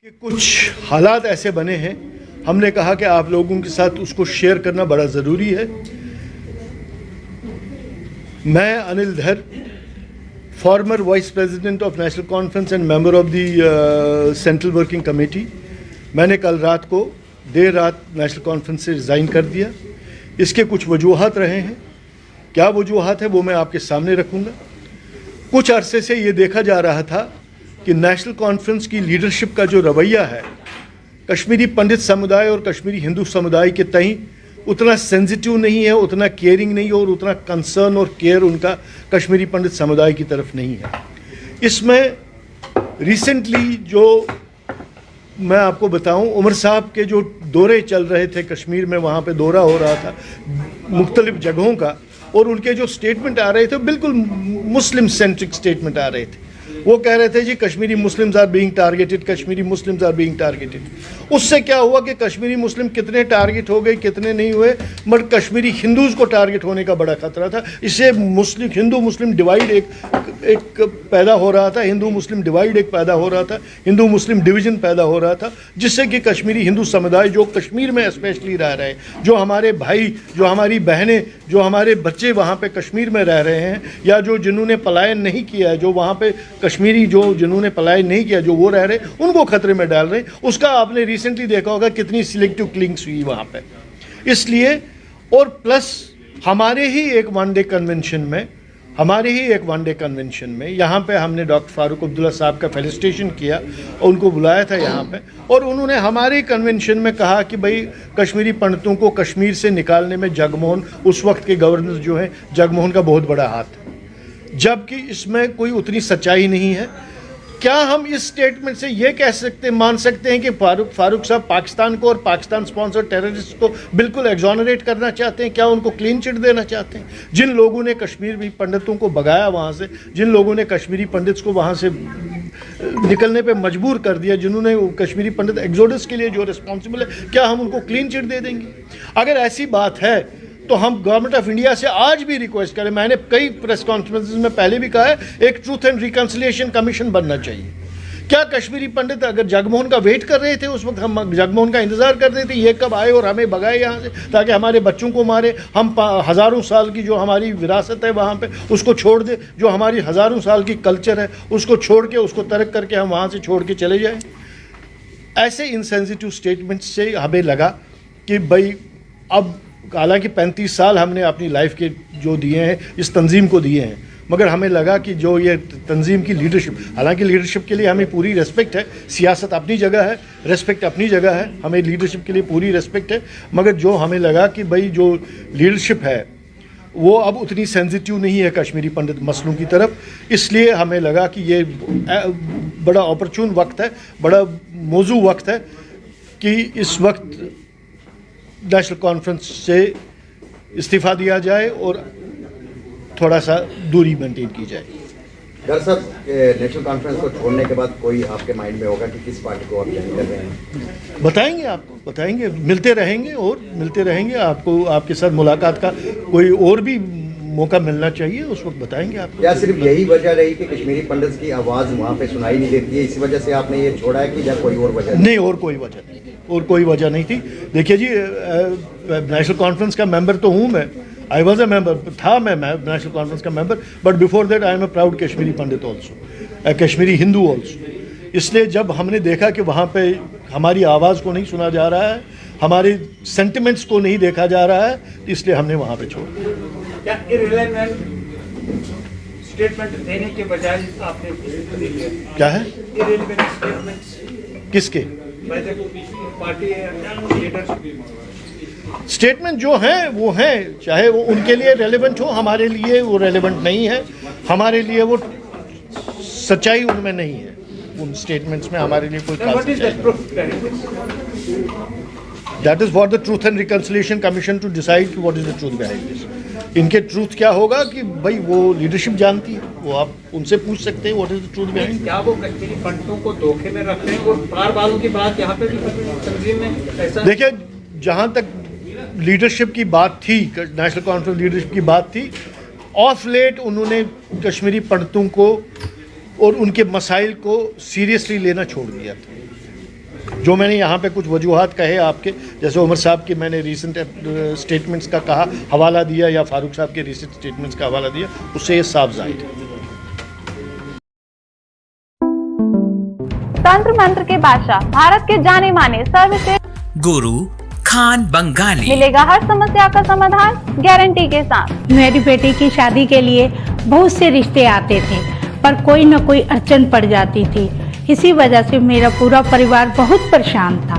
कि कुछ हालात ऐसे बने हैं, हमने कहा कि आप लोगों के साथ उसको शेयर करना बड़ा ज़रूरी है। मैं अनिल धर, farmer vice president of national conference and member of the central working committee, मैंने कल रात को देर रात नेशनल कॉन्फ्रेंस से रिज़ाइन कर दिया। इसके कुछ वजूहात रहे हैं। क्या वजूहात है वो मैं आपके सामने रखूँगा। कुछ अरसे से ये देखा जा रहा था कि नेशनल कॉन्फ्रेंस की लीडरशिप का जो रवैया है कश्मीरी पंडित समुदाय और कश्मीरी हिंदू समुदाय के तई उतना सेंसिटिव नहीं है, उतना केयरिंग नहीं है और उतना कंसर्न और केयर उनका कश्मीरी पंडित समुदाय की तरफ नहीं है। इसमें रिसेंटली जो मैं आपको बताऊं, उमर साहब के जो दौरे चल रहे थे कश्मीर में, वहाँ पे दौरा हो रहा था मुख्तलिफ जगहों का, और उनके जो स्टेटमेंट आ रहे थे बिल्कुल मुस्लिम सेंट्रिक स्टेटमेंट आ रहे थे। वो कह रहे थे जी Kashmiri Muslims are being targeted, Kashmiri Muslims are being targeted. उससे क्या हुआ कि कश्मीरी मुस्लिम कितने टारगेट हो गए कितने नहीं हुए, बट कश्मीरी हिंदूज़ को टारगेट होने का बड़ा खतरा था। इससे मुस्लिम हिंदू मुस्लिम डिवाइड एक पैदा हो रहा था, हिंदू मुस्लिम डिवाइड एक पैदा हो रहा था, हिंदू मुस्लिम डिवीज़न पैदा हो रहा था, जिससे कि कश्मीरी हिंदू समुदाय जो कश्मीर में स्पेशली रह रहे हैं, जो हमारे भाई, जो हमारी बहनें, जो हमारे बच्चे वहाँ पे कश्मीर में रह रहे हैं, या जो जिन्होंने पलायन नहीं किया है, जो वहाँ पे कश्मीरी जो जिन्होंने पलायन नहीं किया, जो वो रह रहे हैं, उनको खतरे में डाल रहे हैं। उसका आपने रिसेंटली देखा होगा कितनी सिलेक्टिव किलिंग्स हुई वहाँ पे। इसलिए और प्लस हमारे ही एक वन डे कन्वेंशन में यहाँ पे हमने डॉक्टर फारूक अब्दुल्ला साहब का फेलिसिटेशन किया और उनको बुलाया था यहाँ पे, और उन्होंने हमारे कन्वेंशन में कहा कि भाई कश्मीरी पंडितों को कश्मीर से निकालने में जगमोहन, उस वक्त के गवर्नर जो है जगमोहन का बहुत बड़ा हाथ है, जबकि इसमें कोई उतनी सच्चाई नहीं है। क्या हम इस स्टेटमेंट से ये मान सकते हैं कि फारूक साहब पाकिस्तान को और पाकिस्तान स्पॉन्सर टेररिस्ट को बिल्कुल एग्जॉनरेट करना चाहते हैं? क्या उनको क्लीन चिट देना चाहते हैं? जिन लोगों ने कश्मीरी पंडितों को भगाया वहाँ से, जिन लोगों ने कश्मीरी पंडित्स को वहाँ से निकलने पे मजबूर कर दिया, जिन्होंने कश्मीरी पंडित एग्जोडस के लिए जो रिस्पॉन्सिबल है, क्या हम उनको क्लीन चिट दे देंगे? अगर ऐसी बात है तो हम गवर्नमेंट ऑफ इंडिया से आज भी रिक्वेस्ट करें, मैंने कई प्रेस कॉन्फ्रेंसेस में पहले भी कहा है, एक ट्रूथ एंड रिकन्सिलिएशन कमीशन बनना चाहिए। क्या कश्मीरी पंडित अगर जगमोहन का वेट कर रहे थे, उस वक्त हम जगमोहन का इंतजार कर रहे थे ये कब आए और हमें भगाए यहाँ से, ताकि हमारे बच्चों को मारे, हम हज़ारों साल की जो हमारी विरासत है वहाँ पे उसको छोड़ दे, जो हमारी हज़ारों साल की कल्चर है उसको छोड़ के, उसको तर्क करके हम वहाँ से छोड़ के चले जाएँ? ऐसे इनसेंसिटिव स्टेटमेंट से हमें लगा कि भाई अब हालांकि 35 साल हमने अपनी लाइफ के जो दिए हैं इस तंजीम को दिए हैं, मगर हमें लगा कि जो ये तंजीम की लीडरशिप, हालांकि लीडरशिप के लिए हमें पूरी रेस्पेक्ट है, सियासत अपनी जगह है, रेस्पेक्ट अपनी जगह है, हमें लीडरशिप के लिए पूरी रेस्पेक्ट है, मगर जो हमें लगा कि भाई जो लीडरशिप है वो अब उतनी सेंसिटिव नहीं है कश्मीरी पंडित मसलों की तरफ। इसलिए हमें लगा कि ये बड़ा ऑपर्चून वक्त है, बड़ा मौजू वक्त है कि इस वक्त नेशनल कॉन्फ्रेंस से इस्तीफ़ा दिया जाए और थोड़ा सा दूरी मेंटेन की जाए। दरअसल नेशनल कॉन्फ्रेंस को छोड़ने के बाद कोई आपके माइंड में होगा कि किस पार्टी को आप ज्वाइन कर रहे हैं? बताएंगे, आपको बताएंगे, मिलते रहेंगे आपको, आपके साथ मुलाकात का कोई और भी मौका मिलना चाहिए, उस वक्त बताएंगे आपको। क्या सिर्फ यही वजह रही कि कश्मीरी पंडित की आवाज़ वहाँ पे सुनाई नहीं देती है, इसी वजह से आपने ये छोड़ा है कि या कोई और वजह? नहीं, और कोई वजह नहीं थी। देखिए जी, नेशनल कॉन्फ्रेंस का मेंबर तो हूँ मैं, आई वॉज ए मेंबर, था मैं नेशनल कॉन्फ्रेंस का member, but before that I am a proud Kashmiri Pandit also, Kashmiri Hindu also. इसलिए जब हमने देखा कि वहाँ पे हमारी आवाज़ को नहीं सुना जा रहा है, हमारे सेंटिमेंट्स को नहीं देखा जा रहा है, इसलिए हमने वहाँ पे छोड़ दिया। क्या इररिलेवेंट स्टेटमेंट देने के बजाय आपने दे दिया? क्या है इररिलेवेंट स्टेटमेंट्स? किसके? पार्टी लीडर स्टेटमेंट जो हैं वो हैं, चाहे वो उनके लिए रेलेवेंट हो, हमारे लिए वो रेलेवेंट नहीं है, हमारे लिए वो सच्चाई उनमें नहीं है, उन स्टेटमेंट्स में हमारे लिए कोई खास सच्चाई। That is for the truth and reconciliation commission to decide what is the truth behind this. इनके ट्रूथ क्या होगा कि भाई वो लीडरशिप जानती है, वो आप उनसे पूछ सकते हैं what is the truth behind. क्या वो कश्मीरी पंडितों को धोखे में रख रहे हैं और पार बालों की बात यहाँ पे भी तंजीम में ऐसा? देखिए, जहाँ तक लीडरशिप की बात थी, नेशनल कॉन्फ्रेंस लीडरशिप की बात थी, ऑफ लेट उन्होंने कश्मीरी पंडितों को और उनके मसाइल को सीरियसली लेना छोड़ दिया था। जो मैंने यहाँ पे कुछ वजूहात कहे आपके, जैसे उमर साहब की मैंने रीसेंट स्टेटमेंट्स का कहा हवाला दिया या फारूक साहब के रीसेंट स्टेटमेंट्स का हवाला दिया, उससे ये साफ जाहिर है। तंत्र मंत्र के बादशाह, भारत के जाने माने सर्वश्रेष्ठ गुरु खान बंगाली मिलेगा हर समस्या का समाधान गारंटी के साथ। मेरी बेटी की शादी के लिए बहुत से रिश्ते आते थे, पर कोई न कोई अड़चन पड़ जाती थी। इसी वजह से मेरा पूरा परिवार बहुत परेशान था।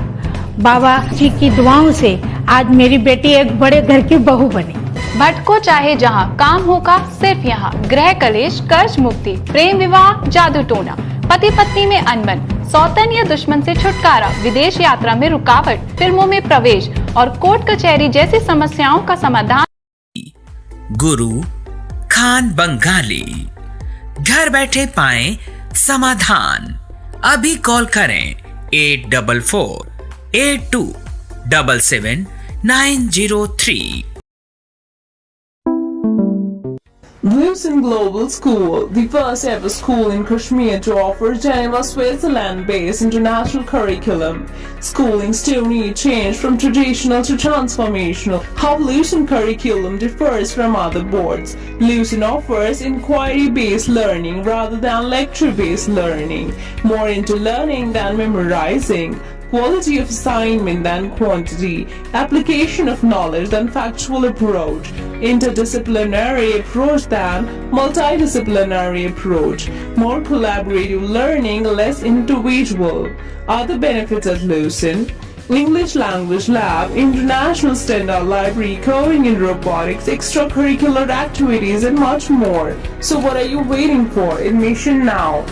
बाबा जी की दुआओं से आज मेरी बेटी एक बड़े घर की बहू बनी। भटको चाहे जहाँ, काम होगा सिर्फ यहाँ। गृह कलेश, कर्ज मुक्ति, प्रेम विवाह, जादू टोना, पति पत्नी में अनबन, सौतन या दुश्मन से छुटकारा, विदेश यात्रा में रुकावट, फिल्मों में प्रवेश और कोर्ट कचहरी जैसी समस्याओं का समाधान। गुरु खान बंगाली, घर बैठे पाएं समाधान। अभी कॉल करें 8442877903। Lucent Global School, the first ever school in Kashmir to offer Geneva, Switzerland-based international curriculum. Schooling's journey changed from traditional to transformational. How Lucent curriculum differs from other boards. Lucent offers inquiry-based learning rather than lecture-based learning. More into learning than memorizing. Quality of assignment than quantity, application of knowledge than factual approach, interdisciplinary approach than multidisciplinary approach, more collaborative learning, less individual. Other benefits at Lucent: English language lab, international standard library, coding and robotics, extracurricular activities and much more. So what are you waiting for? Admission now.